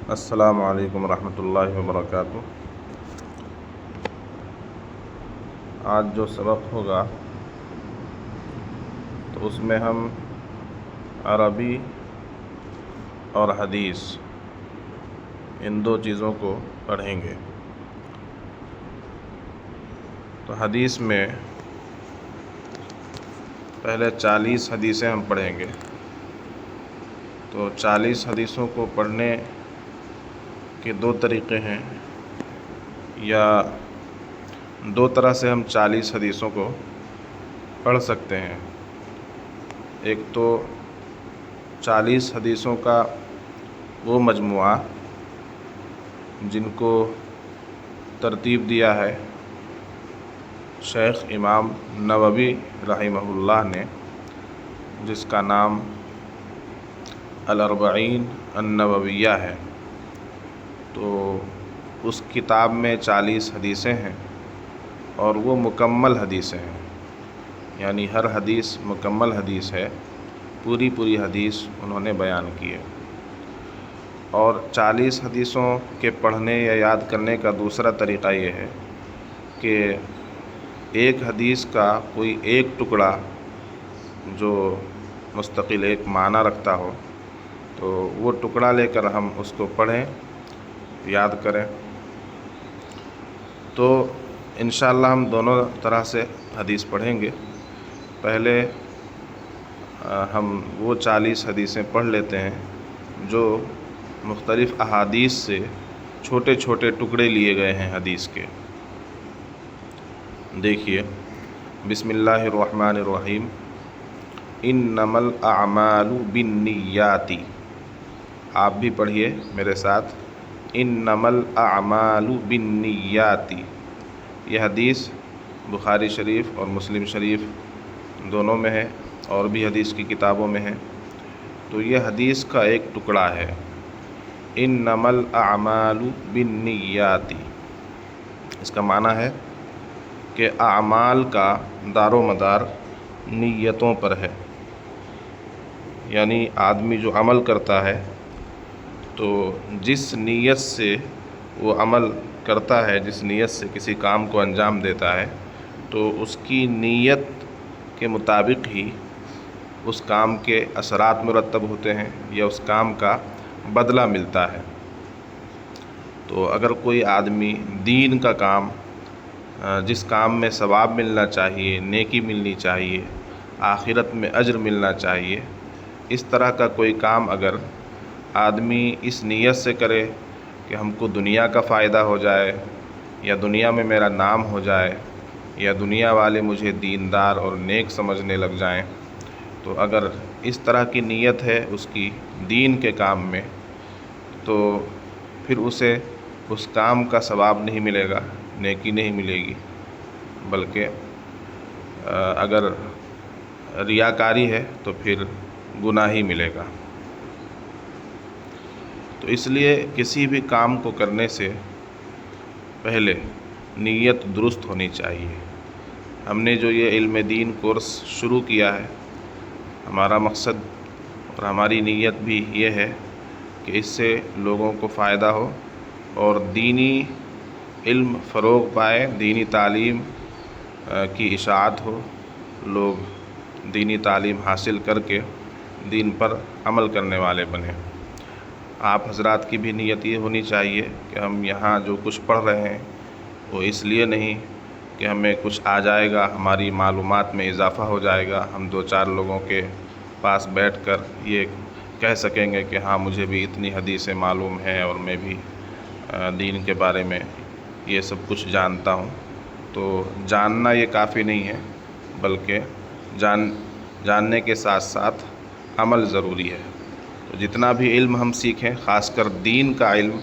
السلام علیکم ورحمۃ اللہ وبرکاتہ۔ آج جو سبق ہوگا تو اس میں ہم عربی اور حدیث ان دو چیزوں کو پڑھیں گے۔ تو حدیث میں پہلے 40 حدیثیں ہم پڑھیں گے۔ تو 40 حدیثوں کو پڑھنے کے دو طریقے ہیں، یا دو طرح سے ہم 40 حدیثوں کو پڑھ سکتے ہیں۔ ایک تو 40 حدیثوں کا وہ مجموعہ جن کو ترتیب دیا ہے شیخ امام نووی رحمہ اللہ نے، جس کا نام الاربعین النوویہ ہے۔ تو اس کتاب میں 40 حدیثیں ہیں اور وہ مکمل حدیثیں ہیں، یعنی ہر حدیث مکمل حدیث ہے، پوری حدیث انہوں نے بیان کی ہے۔ اور 40 حدیثوں کے پڑھنے یا یاد کرنے کا دوسرا طریقہ یہ ہے کہ ایک حدیث کا کوئی ایک ٹکڑا جو مستقل ایک معنی رکھتا ہو، تو وہ ٹکڑا لے کر ہم اس کو پڑھیں، یاد کریں۔ تو انشاءاللہ ہم دونوں طرح سے حدیث پڑھیں گے۔ پہلے ہم وہ 40 حدیثیں پڑھ لیتے ہیں جو مختلف احادیث سے چھوٹے چھوٹے ٹکڑے لیے گئے ہیں حدیث کے۔ دیکھیے، بسم اللہ الرحمن الرحیم۔ انما الاعمال بالنیات، آپ بھی پڑھیے میرے ساتھ، انما الاعمال بالنیات۔ یہ حدیث بخاری شریف اور مسلم شریف دونوں میں ہے، اور بھی حدیث کی کتابوں میں ہے۔ تو یہ حدیث کا ایک ٹکڑا ہے، انما الاعمال بالنیات۔ اس کا معنی ہے کہ اعمال کا دار و مدار نیتوں پر ہے، یعنی آدمی جو عمل کرتا ہے تو جس نیت سے وہ عمل کرتا ہے، جس نیت سے کسی کام کو انجام دیتا ہے، تو اس کی نیت کے مطابق ہی اس کام کے اثرات مرتب ہوتے ہیں یا اس کام کا بدلہ ملتا ہے۔ تو اگر کوئی آدمی دین کا کام، جس کام میں ثواب ملنا چاہیے، نیکی ملنی چاہیے، آخرت میں اجر ملنا چاہیے، اس طرح کا کوئی کام اگر آدمی اس نیت سے کرے کہ ہم کو دنیا کا فائدہ ہو جائے، یا دنیا میں میرا نام ہو جائے، یا دنیا والے مجھے دیندار اور نیک سمجھنے لگ جائیں، تو اگر اس طرح کی نیت ہے اس کی دین کے کام میں، تو پھر اسے اس کام کا ثواب نہیں ملے گا، نیکی نہیں ملے گی، بلکہ اگر ریاکاری ہے تو پھر گناہ ہی ملے گا۔ تو اس لیے کسی بھی کام کو کرنے سے پہلے نیت درست ہونی چاہیے۔ ہم نے جو یہ علم دین کورس شروع کیا ہے، ہمارا مقصد اور ہماری نیت بھی یہ ہے کہ اس سے لوگوں کو فائدہ ہو اور دینی علم فروغ پائے، دینی تعلیم کی اشاعت ہو، لوگ دینی تعلیم حاصل کر کے دین پر عمل کرنے والے بنیں۔ آپ حضرات کی بھی نیت یہ ہونی چاہیے کہ ہم یہاں جو کچھ پڑھ رہے ہیں وہ اس لیے نہیں کہ ہمیں کچھ آ جائے گا، ہماری معلومات میں اضافہ ہو جائے گا، ہم 2-4 لوگوں کے پاس بیٹھ کر یہ کہہ سکیں گے کہ ہاں مجھے بھی اتنی حدیثیں معلوم ہیں اور میں بھی دین کے بارے میں یہ سب کچھ جانتا ہوں۔ تو جاننا یہ کافی نہیں ہے، بلکہ جاننے کے ساتھ ساتھ عمل ضروری ہے۔ تو جتنا بھی علم ہم سیکھیں، خاص کر دین کا علم،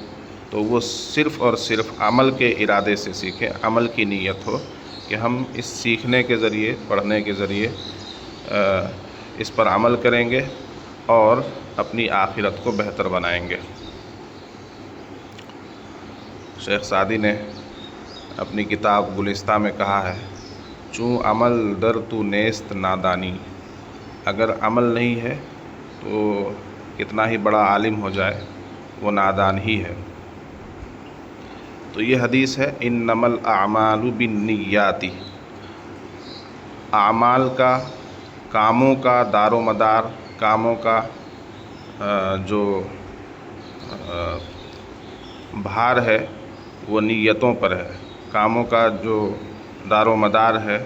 تو وہ صرف اور صرف عمل کے ارادے سے سیکھیں، عمل کی نیت ہو کہ ہم اس سیکھنے کے ذریعے، پڑھنے کے ذریعے اس پر عمل کریں گے اور اپنی آخرت کو بہتر بنائیں گے۔ شیخ سعدی نے اپنی کتاب گلستہ میں کہا ہے، چوں عمل در تو نیست نادانی۔ اگر عمل نہیں ہے تو کتنا ہی بڑا عالم ہو جائے، وہ نادان ہی ہے۔ تو یہ حدیث ہے انما الاعمال بالنیات، اعمال کا، کاموں کا دار و مدار، کاموں کا جو بھار ہے وہ نیتوں پر ہے، کاموں کا جو دار و مدار ہے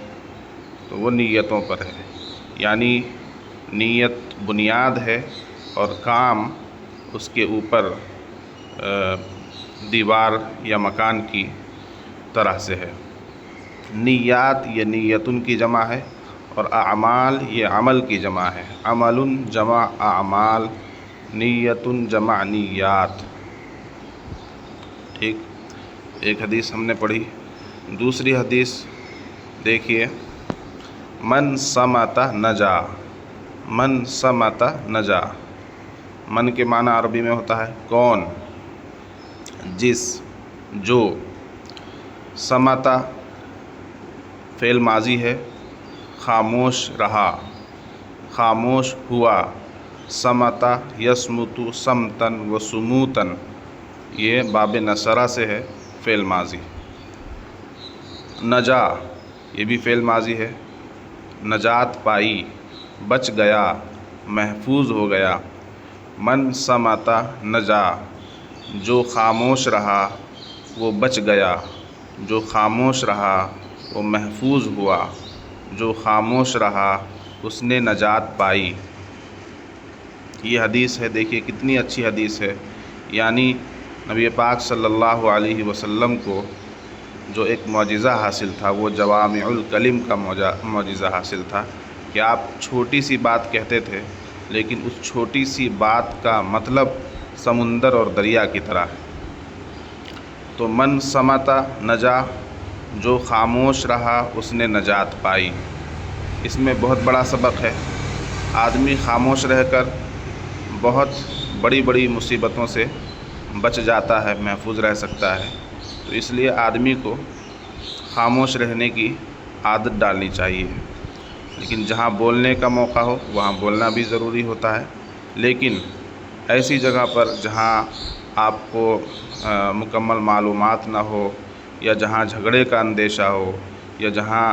تو وہ نیتوں پر ہے، یعنی نیت بنیاد ہے اور کام اس کے اوپر دیوار یا مکان کی طرح سے ہے۔ نیات یہ نیتن کی جمع ہے، اور اعمال یہ عمل کی جمع ہے، عمل جمع اعمال، نیتن جمع نیات۔ ٹھیک، ایک حدیث ہم نے پڑھی۔ دوسری حدیث دیکھیے، من صمت نجا، من صمت نجا، من کے معنی عربی میں ہوتا ہے کون، جس، جو، صمت فعل ماضی ہے، خاموش رہا، خاموش ہوا، صمت یصمت صمتن و سموتن، یہ باب نصرہ سے ہے فعل ماضی۔ نجا یہ بھی فعل ماضی ہے، نجات پائی، بچ گیا، محفوظ ہو گیا۔ من صمت نجا، جو خاموش رہا وہ بچ گیا، جو خاموش رہا وہ محفوظ ہوا، جو خاموش رہا اس نے نجات پائی۔ یہ حدیث ہے، دیکھیے کتنی اچھی حدیث ہے، یعنی نبی پاک صلی اللہ علیہ وسلم کو جو ایک معجزہ حاصل تھا، وہ جوامع الکلم کا معجزہ حاصل تھا کہ آپ چھوٹی سی بات کہتے تھے لیکن اس چھوٹی سی بات کا مطلب سمندر اور دریا کی طرح ہے۔ تو من صمت نجا، جو خاموش رہا اس نے نجات پائی۔ اس میں بہت بڑا سبق ہے، آدمی خاموش رہ کر بہت بڑی بڑی مصیبتوں سے بچ جاتا ہے، محفوظ رہ سکتا ہے۔ تو اس لیے آدمی کو خاموش رہنے کی عادت ڈالنی چاہیے، لیکن جہاں بولنے کا موقع ہو وہاں بولنا بھی ضروری ہوتا ہے، لیکن ایسی جگہ پر جہاں آپ کو مکمل معلومات نہ ہو، یا جہاں جھگڑے کا اندیشہ ہو، یا جہاں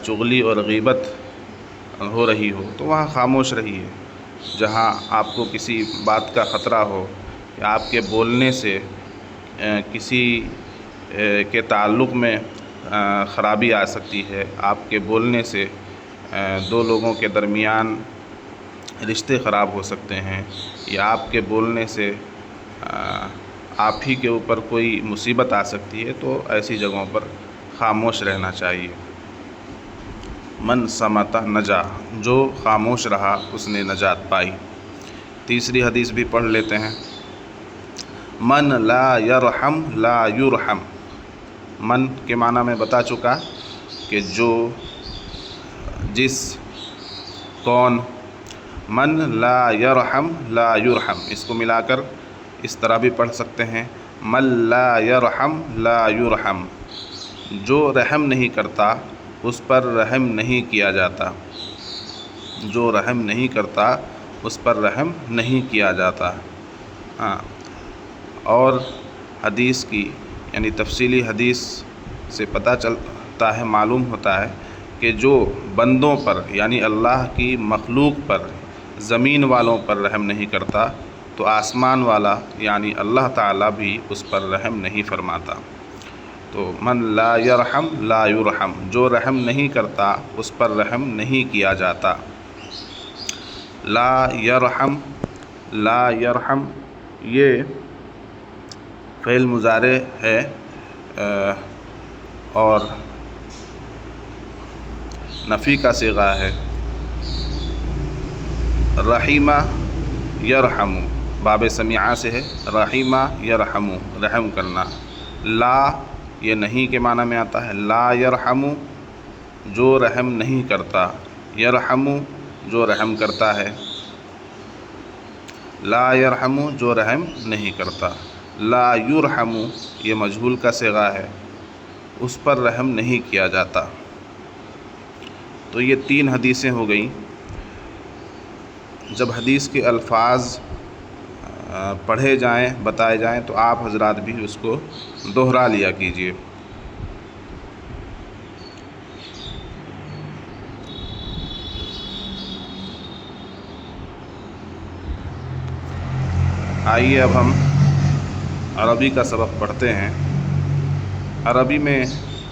چغلی اور غیبت ہو رہی ہو تو وہاں خاموش رہیے۔ جہاں آپ کو کسی بات کا خطرہ ہو کہ آپ کے بولنے سے کسی کے تعلق میں خرابی آ سکتی ہے، آپ کے بولنے سے دو لوگوں کے درمیان رشتے خراب ہو سکتے ہیں، یا آپ کے بولنے سے آپ ہی کے اوپر کوئی مصیبت آ سکتی ہے، تو ایسی جگہوں پر خاموش رہنا چاہیے۔ من صمت نجا، جو خاموش رہا اس نے نجات پائی۔ تیسری حدیث بھی پڑھ لیتے ہیں، من لا یرحم لا یرحم، من کے معنی میں بتا چکا کہ جو، جس، کون۔ من لا یرحم لا یرحم، اس کو ملا کر اس طرح بھی پڑھ سکتے ہیں، من لا یرحم لا یرحم، جو رحم نہیں کرتا اس پر رحم نہیں کیا جاتا، جو رحم نہیں کرتا اس پر رحم نہیں کیا جاتا۔ ہاں، اور حدیث کی یعنی تفصیلی حدیث سے پتہ چلتا ہے، معلوم ہوتا ہے کہ جو بندوں پر یعنی اللہ کی مخلوق پر، زمین والوں پر رحم نہیں کرتا تو آسمان والا یعنی اللہ تعالیٰ بھی اس پر رحم نہیں فرماتا۔ تو من لا یرحم لا یرحم، جو رحم نہیں کرتا اس پر رحم نہیں کیا جاتا۔ لا یرحم، لا یرحم یہ فعل مضارع ہے اور نفی کا صیغہ ہے۔ رحیمہ یرحم، باب سمیعہ سے ہے، رحیمہ یرحم، رحم کرنا۔ لا یہ نہیں کے معنی میں آتا ہے، لا یرحم جو رحم نہیں کرتا، یرحم جو رحم کرتا ہے، لا یرحم جو رحم نہیں کرتا۔ لا یرحم یہ مجہول کا صیغہ ہے، اس پر رحم نہیں کیا جاتا۔ تو یہ تین حدیثیں ہو گئیں۔ جب حدیث کے الفاظ پڑھے جائیں، بتائے جائیں تو آپ حضرات بھی اس کو دوہرا لیا کیجیے۔ آئیے اب ہم عربی کا سبق پڑھتے ہیں۔ عربی میں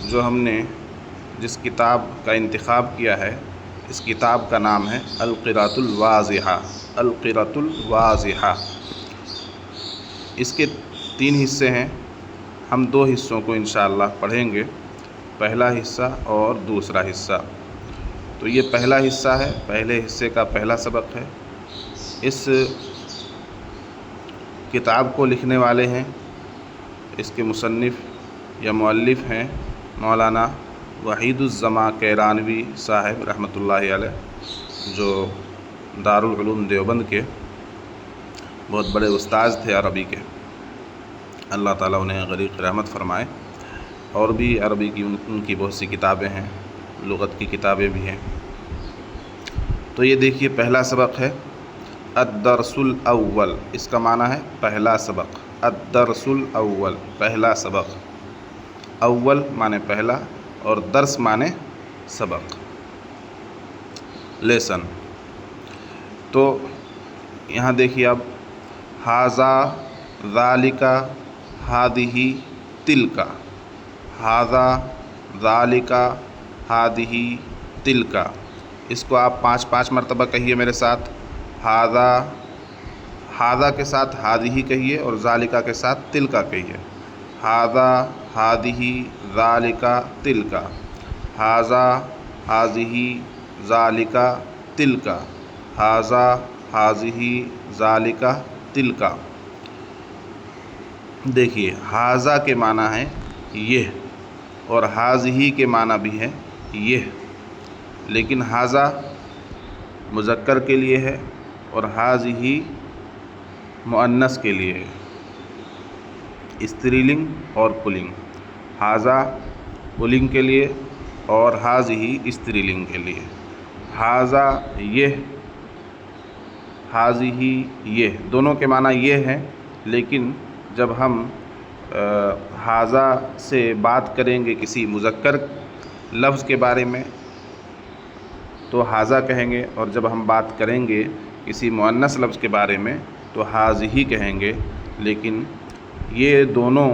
جو ہم نے جس کتاب کا انتخاب کیا ہے، اس کتاب کا نام ہے القراۃ الواضحہ۔ القراۃ الواضحہ، اس کے 3 حصے ہیں، ہم 2 حصوں کو انشاءاللہ پڑھیں گے، پہلا حصہ اور دوسرا حصہ۔ تو یہ پہلا حصہ ہے، پہلے حصے کا پہلا سبق ہے۔ اس کتاب کو لکھنے والے ہیں، اس کے مصنف یا مؤلف ہیں مولانا وحید الزماں کیرانوی صاحب رحمۃ اللہ علیہ، جو دارالعلوم دیوبند کے بہت بڑے استاذ تھے عربی کے، اللہ تعالیٰ انہیں غریق رحمت فرمائے۔ اور بھی عربی کی ان کی بہت سی کتابیں ہیں، لغت کی کتابیں بھی ہیں۔ تو یہ دیکھیے پہلا سبق ہے الدرس الاول، اس کا معنی ہے پہلا سبق۔ الدرس الاول، پہلا سبق۔ اول معنی پہلا اور درس معنی سبق، لیسن۔ تو یہاں دیکھیے اب ھذا، ذالک، ھذہ، تلک۔ ھذا، ذالک، ھذہ، تلک۔ اس کو آپ 5 مرتبہ کہیے میرے ساتھ۔ ھذا، ھذا کے ساتھ ھذہ کہیے اور ذالک کے ساتھ تلک کہیے۔ ھذا، ھذہ، ذالک، تلک۔ ھذا، ھذہ، ذالک، تلک۔ ھذا، ھذہ، ذالک، تلک۔ دیکھیے ھذا کے معنی ہے یہ، اور ھذہ کے معنی بھی ہے یہ، لیکن ھذا مذکر کے لیے ہے اور ھذہ مؤنث کے لیے ہے، استری لنگ اور پلنگ۔ ھذا پلنگ کے لیے اور ھذہ استری لنگ کے لیے۔ ھذا یہ، ھذہ یہ، دونوں کے معنی یہ ہیں، لیکن جب ہم ھذا سے بات کریں گے کسی مذکر لفظ کے بارے میں تو ھذا کہیں گے، اور جب ہم بات کریں گے کسی مؤنث لفظ کے بارے میں تو ھذہ کہیں گے۔ لیکن یہ دونوں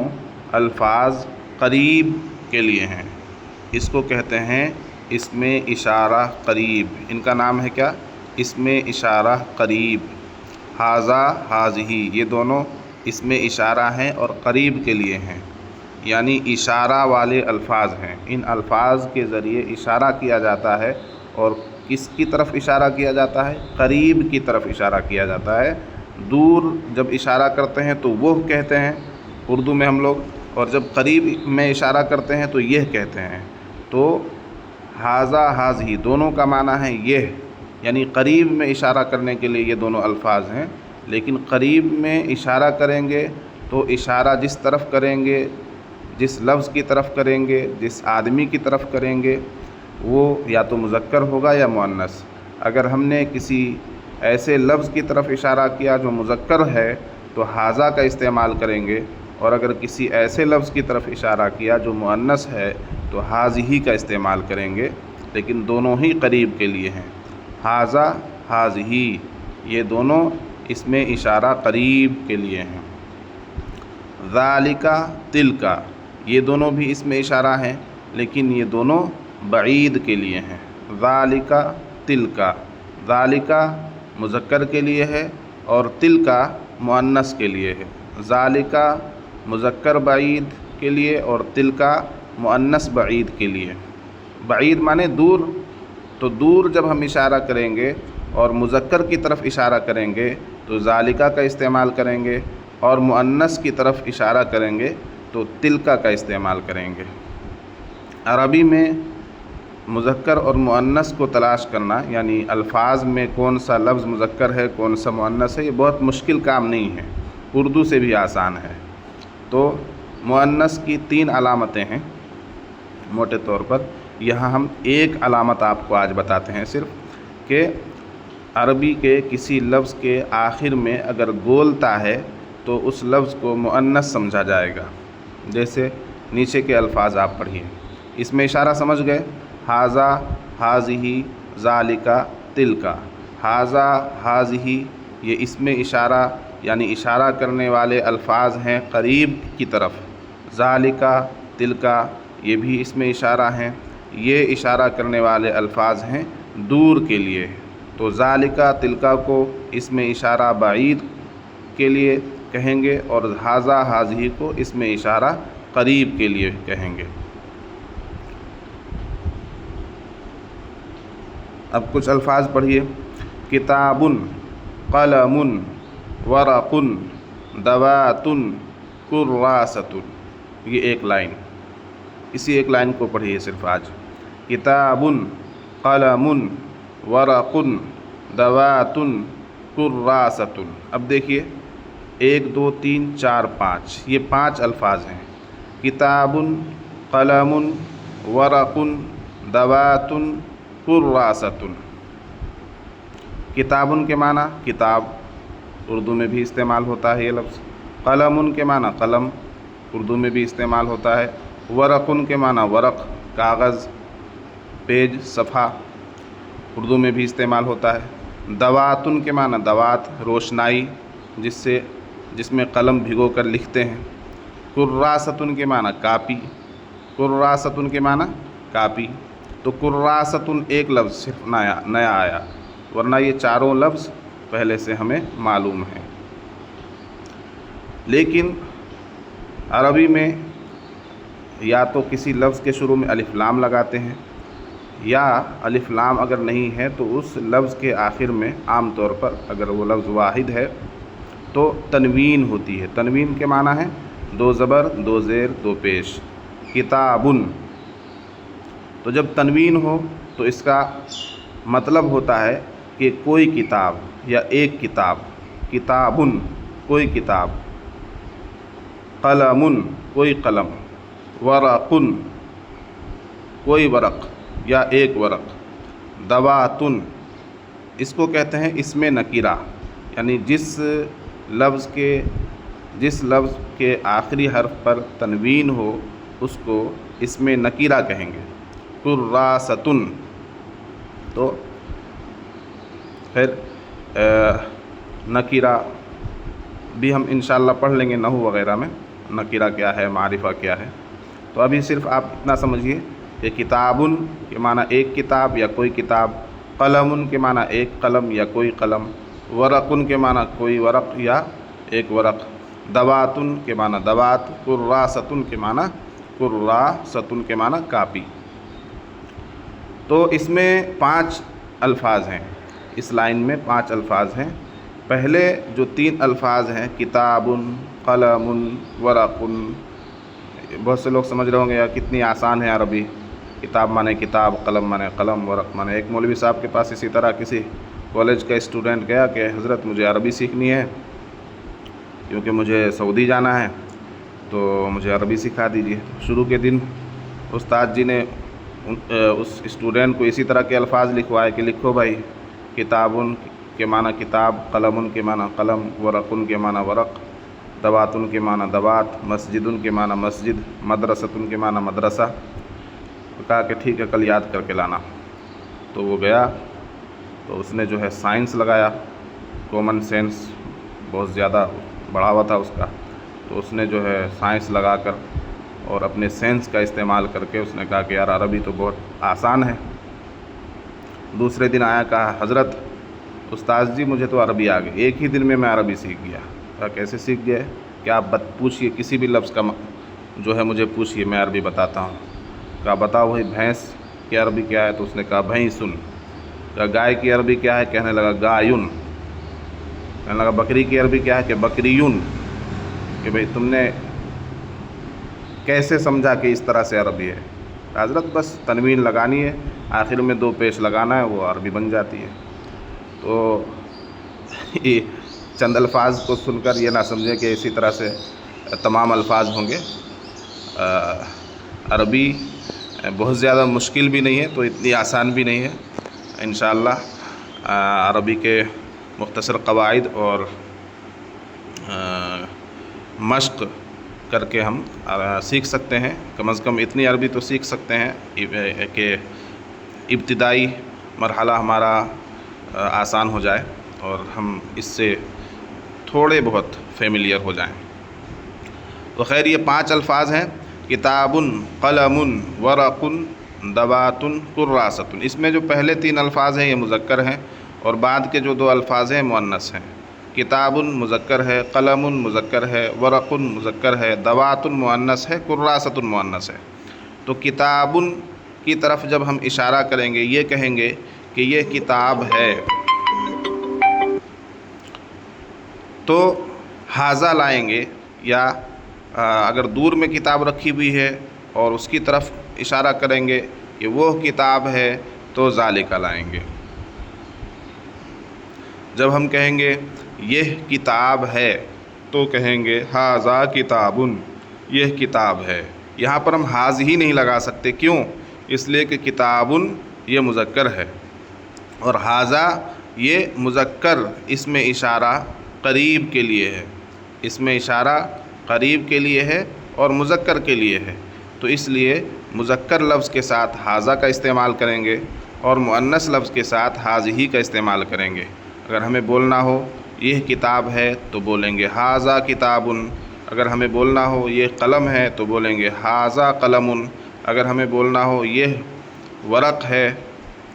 الفاظ قریب کے لیے ہیں، اس کو کہتے ہیں اسم اشارہ قریب۔ ان کا نام ہے کیا؟ اسم اشارہ قریب۔ ھذا، ھذہ، یہ دونوں اسم اشارہ ہیں اور قریب کے لیے ہیں، یعنی اشارہ والے الفاظ ہیں۔ ان الفاظ کے ذریعے اشارہ کیا جاتا ہے، اور کس کی طرف اشارہ کیا جاتا ہے؟ قریب کی طرف اشارہ کیا جاتا ہے۔ دور جب اشارہ کرتے ہیں تو وہ کہتے ہیں اردو میں ہم لوگ، اور جب قریب میں اشارہ کرتے ہیں تو یہ کہتے ہیں۔ تو ھذا، ھذہ دونوں کا معنی ہے یہ، یعنی قریب میں اشارہ کرنے کے لیے یہ دونوں الفاظ ہیں۔ لیکن قریب میں اشارہ کریں گے تو اشارہ جس طرف کریں گے، جس لفظ کی طرف کریں گے، جس آدمی کی طرف کریں گے، وہ یا تو مذکر ہوگا یا مؤنث۔ اگر ہم نے کسی ایسے لفظ کی طرف اشارہ کیا جو مذکر ہے تو ھذا کا استعمال کریں گے، اور اگر کسی ایسے لفظ کی طرف اشارہ کیا جو مؤنث ہے تو ھذہ کا استعمال کریں گے، لیکن دونوں ہی قریب کے لیے ہیں۔ ھذا، ھذہ، یہ دونوں اسم اشارہ قریب کے لیے ہیں۔ ذالک، تلک، یہ دونوں بھی اسم اشارہ ہیں، لیکن یہ دونوں بعید کے لیے ہیں۔ ذالک، تلک، ذالک مذکر کے لیے ہے اور تلک مؤنث کے لیے ہے۔ ذالک مذکر بعید کے لیے اور تلک مؤنث بعید کے لیے۔ بعید مانے دور، تو دور جب ہم اشارہ کریں گے اور مذکر کی طرف اشارہ کریں گے تو ذالکہ کا استعمال کریں گے، اور مؤنث کی طرف اشارہ کریں گے تو تلکہ کا استعمال کریں گے۔ عربی میں مذکر اور مؤنث کو تلاش کرنا، یعنی الفاظ میں کون سا لفظ مذکر ہے کون سا مؤنث ہے، یہ بہت مشکل کام نہیں ہے، اردو سے بھی آسان ہے۔ تو مؤنث کی 3 علامتیں ہیں موٹے طور پر، یہاں ہم ایک علامت آپ کو آج بتاتے ہیں صرف، کہ عربی کے کسی لفظ کے آخر میں اگر گولتا ہے تو اس لفظ کو مؤنث سمجھا جائے گا. جیسے نیچے کے الفاظ آپ پڑھیے. اس میں اشارہ سمجھ گئے؟ ھذا، ھذہ، ذالک، تلک. ھذا، ھذہ یہ اس میں اشارہ یعنی اشارہ کرنے والے الفاظ ہیں قریب کی طرف. ذالک، تلک یہ بھی اس میں اشارہ ہیں. یہ اشارہ کرنے والے الفاظ ہیں دور کے لیے. تو ذالک، تلک کو اس میں اشارہ بعید کے لیے کہیں گے اور ھذا، ھذہ کو اس میں اشارہ قریب کے لیے کہیں گے. اب کچھ الفاظ پڑھیے. کتاب، قلم، ورق، دوات، کراسۃ. یہ ایک لائن، اسی ایک لائن کو پڑھیے صرف آج. کتاب، قلم، ورق، دوات، کراسۃ. اب دیکھیے 1 2 3 4 5 یہ 5 الفاظ ہیں. کتاب، قلم، ورق، دوات، کراسۃ. کتاب کے معنی کتاب، اردو میں بھی استعمال ہوتا ہے یہ لفظ. قلم کے معنی قلم، اردو میں بھی استعمال ہوتا ہے. ورق کے معنی ورق، کاغذ، پیج، صفحہ، اردو میں بھی استعمال ہوتا ہے. دوات کے معنی دوات، روشنائی جس میں قلم بھگو کر لکھتے ہیں. کراسۃ کے معنی کاپی، کراسۃ کے معنی کاپی. تو کراسۃ ایک لفظ صرف نیا آیا، ورنہ یہ چاروں لفظ پہلے سے ہمیں معلوم ہیں. لیکن عربی میں یا تو کسی لفظ کے شروع میں الف لام لگاتے ہیں، یا الف لام اگر نہیں ہے تو اس لفظ کے آخر میں عام طور پر اگر وہ لفظ واحد ہے تو تنوین ہوتی ہے. تنوین کے معنی ہے 2 زبر 2 زیر 2 پیش. کتابن، تو جب تنوین ہو تو اس کا مطلب ہوتا ہے کہ کوئی کتاب یا ایک کتاب. کتابن کوئی کتاب. قلم کوئی قلم. ورق کوئی ورق یا ایک ورق. دواتن اس کو کہتے ہیں اسم نکرہ، یعنی جس لفظ کے آخری حرف پر تنوین ہو اس کو اسم نکرہ کہیں گے. کراستن، تو پھر نکرہ بھی ہم انشاءاللہ پڑھ لیں گے نحو وغیرہ میں، نکرہ کیا ہے، معرفہ کیا ہے. تو ابھی صرف آپ اتنا سمجھیے کہ کتابن کے معنی ایک کتاب یا کوئی کتاب. قلم کے معنی ایک قلم یا کوئی قلم. ورق کے معنی کوئی ورق یا ایک ورق. دواتن کے معنی دوات. کراستن کے معنی کاپی. تو اس میں 5 الفاظ ہیں، اس لائن میں 5 الفاظ ہیں. پہلے جو 3 الفاظ ہیں کتابن، قلم، ورق، بہت سے لوگ سمجھ رہے ہوں گے یار کتنی آسان ہے عربی. کتاب مانے کتاب، قلم مانے قلم، ورق مانے. ایک مولوی صاحب کے پاس اسی طرح کسی کالج کا اسٹوڈنٹ گیا کہ حضرت مجھے عربی سیکھنی ہے کیونکہ مجھے سعودی جانا ہے تو مجھے عربی سکھا دیجیے. شروع کے دن استاد جی نے اس اسٹوڈنٹ کو اسی طرح کے الفاظ لکھوائے کہ لکھو بھائی کتابن کے معنی کتاب، قلم کے معنی قلم، ورق کے معنی ورق، دواتن کے معنی دوات، مسجدن کے معنی مسجد، مدرستن کے معنی مدرسہ. کہا کہ ٹھیک ہے کل یاد کر کے لانا. تو وہ گیا تو اس نے جو ہے سائنس لگایا. کامن سینس بہت زیادہ بڑھا ہوا تھا اس کا، تو اس نے جو ہے سائنس لگا کر اور اپنے سینس کا استعمال کر کے اس نے کہا کہ یار عربی تو بہت آسان ہے. دوسرے دن آیا کہا حضرت استاد جی مجھے تو عربی آ گئی، ایک ہی دن میں عربی سیکھ گیا. کہا کیسے سیکھ گئے؟ کیا آپ پوچھئے کسی بھی لفظ کا جو ہے مجھے پوچھئے میں عربی بتاتا ہوں. کہا بتاؤ وہی بھینس کی عربی کیا ہے؟ تو اس نے کہا بھینسن. کہا گائے کی عربی کیا ہے؟ کہنے لگا گایون. کہنے لگا بکری کی عربی کیا ہے؟ کہ بکریون. کہ بھئی تم نے کیسے سمجھا کہ اس طرح سے عربی ہے؟ حضرت بس تنوین لگانی ہے، آخر میں 2 پیش لگانا ہے، وہ عربی بن جاتی ہے. تو یہ چند الفاظ کو سن کر یہ نہ سمجھیں کہ اسی طرح سے تمام الفاظ ہوں گے. عربی بہت زیادہ مشکل بھی نہیں ہے تو اتنی آسان بھی نہیں ہے. انشاءاللہ عربی کے مختصر قواعد اور مشق کر کے ہم سیکھ سکتے ہیں. کم از کم اتنی عربی تو سیکھ سکتے ہیں کہ ابتدائی مرحلہ ہمارا آسان ہو جائے اور ہم اس سے تھوڑے بہت فیملیئر ہو جائیں. تو خیر یہ 5 الفاظ ہیں: کتاب، قلم، ورق، دوات، کراست. اس میں جو پہلے 3 الفاظ ہیں یہ مذکر ہیں اور بعد کے جو 2 الفاظ ہیں مؤنث ہیں. کتاب مذکر ہے، قلم مذکر ہے، ورق مذکر ہے، دوات مؤنث ہے، کراست مؤنث ہے. تو کتاب کی طرف جب ہم اشارہ کریں گے، یہ کہیں گے کہ یہ کتاب ہے، تو حاذا لائیں گے، یا اگر دور میں کتاب رکھی ہوئی ہے اور اس کی طرف اشارہ کریں گے کہ وہ کتاب ہے تو ذالک لائیں گے. جب ہم کہیں گے یہ کتاب ہے تو کہیں گے ھذا کتاب، یہ کتاب ہے. یہاں پر ہم حاذ ہی نہیں لگا سکتے. کیوں؟ اس لیے کہ کتاب یہ مذکر ہے اور ھذا یہ مذکر اس میں اشارہ قریب کے لیے ہے. اس میں اشارہ قریب کے لیے ہے اور مذکر کے لیے ہے. تو اس لیے مذکر لفظ کے ساتھ ھذا کا استعمال کریں گے اور مؤنث لفظ کے ساتھ ھذہ کا استعمال کریں گے. اگر ہمیں بولنا ہو یہ کتاب ہے تو بولیں گے ھذا کتاب. اگر ہمیں بولنا ہو یہ قلم ہے تو بولیں گے ھذا قلم. اگر ہمیں بولنا ہو یہ ورق ہے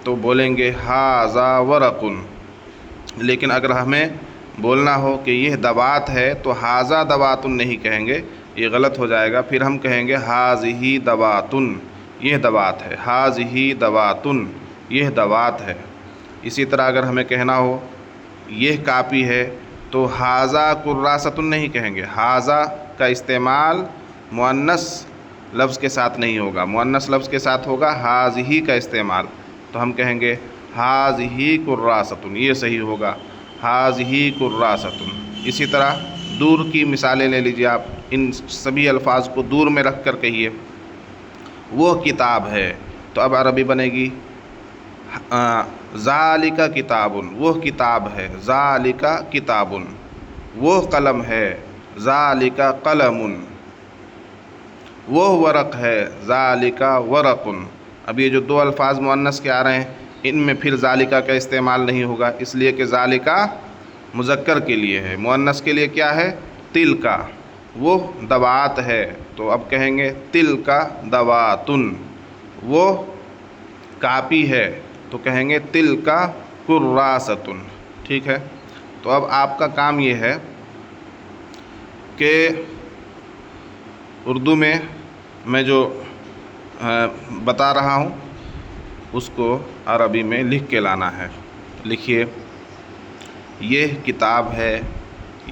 تو بولیں گے ھذا ورق. لیکن اگر ہمیں بولنا ہو کہ یہ دوات ہے تو ھذا دوات نہیں کہیں گے، یہ غلط ہو جائے گا. پھر ہم کہیں گے ھذہ دوات، یہ دوات ہے. ھذہ دوات، یہ دوات ہے. اسی طرح اگر ہمیں کہنا ہو یہ کاپی ہے تو ھذا کراست نہیں کہیں گے. ھذا کا استعمال مؤنث لفظ کے ساتھ نہیں ہوگا، مؤنث لفظ کے ساتھ ہوگا ھذہ کا استعمال. تو ہم کہیں گے ھذہ کراست، یہ صحیح ہوگا، ھذہ کراست. اسی طرح دور کی مثالیں لے لیجیے آپ. ان سبھی الفاظ کو دور میں رکھ کر کہیے وہ کتاب ہے، تو اب عربی بنے گی ذالک کتاب، وہ کتاب ہے. ذالک کتاب، وہ قلم ہے. ذالک قلم، وہ ورق ہے. ذالک ورق. اب یہ جو 2 الفاظ مؤنث کے آ رہے ہیں ان میں پھر ذالک کا استعمال نہیں ہوگا، اس لیے کہ ذالک مذکر کے لیے ہے. مؤنث کے لیے کیا ہے؟ تلک، وہ دوات ہے. تو اب کہیں گے تلک دوات. وہ کاپی ہے تو کہیں گے تلک کراست. ٹھیک ہے. تو اب آپ کا کام یہ ہے کہ اردو میں جو بتا رہا ہوں اس کو عربی میں لکھ کے لانا ہے. لکھیے یہ کتاب ہے،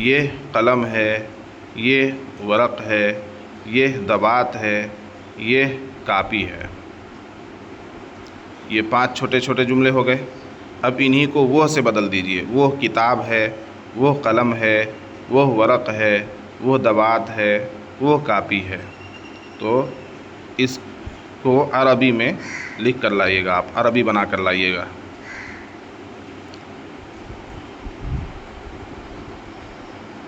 یہ قلم ہے، یہ ورق ہے، یہ دوات ہے، یہ کاپی ہے. یہ 5 چھوٹے چھوٹے جملے ہو گئے. اب انہی کو وہ سے بدل دیجئے. وہ کتاب ہے، وہ قلم ہے، وہ ورق ہے، وہ دوات ہے، وہ کاپی ہے. تو اس کو عربی میں لکھ کر لائیے گا، آپ عربی بنا کر لائیے گا.